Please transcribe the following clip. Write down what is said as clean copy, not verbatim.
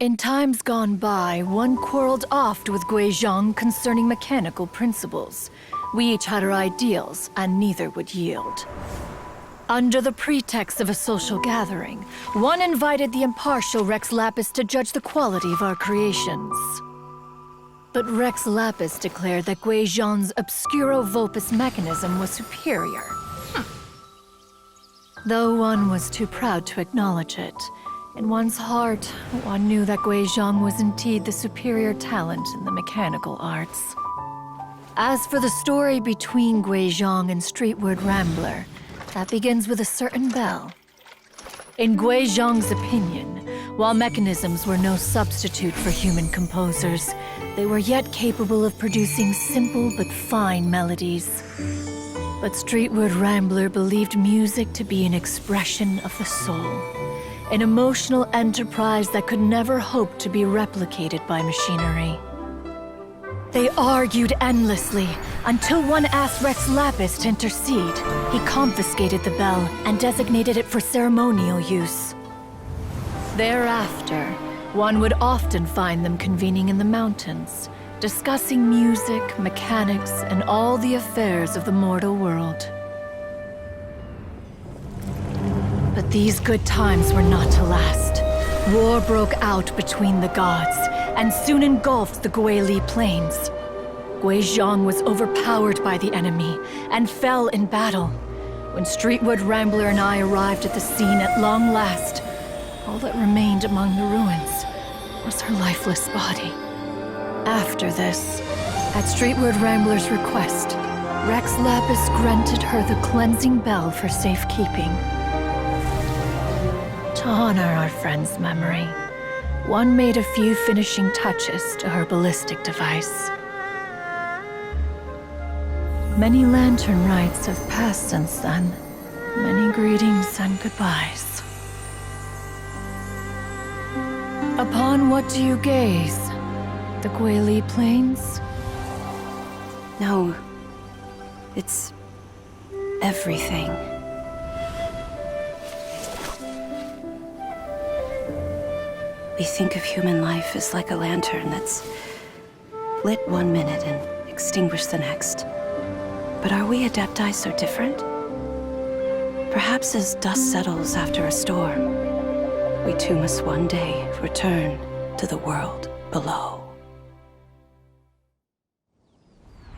In times gone by, one quarreled oft with Guizhong concerning mechanical principles. We each had our ideals, and neither would yield. Under the pretext of a social gathering, one invited the impartial Rex Lapis to judge the quality of our creations. But Rex Lapis declared that Guizhong's Obscuro Vulpus mechanism was superior. Though one was too proud to acknowledge it, in one's heart, one knew that Guizhong was indeed the superior talent in the mechanical arts. As for the story between Guizhong and Streetward Rambler, that begins with a certain bell. In Guizhong's opinion, while mechanisms were no substitute for human composers, they were yet capable of producing simple but fine melodies. But Streetward Rambler believed music to be an expression of the soul, an emotional enterprise that could never hope to be replicated by machinery. They argued endlessly, until one asked Rex Lapis to intercede. He confiscated the bell and designated it for ceremonial use. Thereafter, one would often find them convening in the mountains, discussing music, mechanics, and all the affairs of the mortal world. But these good times were not to last. War broke out between the gods, and soon engulfed the Guili plains. Guizhong was overpowered by the enemy, and fell in battle. When Streetward Rambler and I arrived at the scene at long last, all that remained among the ruins was her lifeless body. After this, at Streetward Rambler's request, Rex Lapis granted her the cleansing bell for safekeeping. To honor our friend's memory, one made a few finishing touches to her ballistic device. Many lantern rites have passed since then. Many greetings and goodbyes. Upon what do you gaze? The Guili Plains? No. It's everything. We think of human life as like a lantern that's lit one minute and extinguished the next. But are we Adepti so different? Perhaps as dust settles after a storm, we too must one day return to the world below.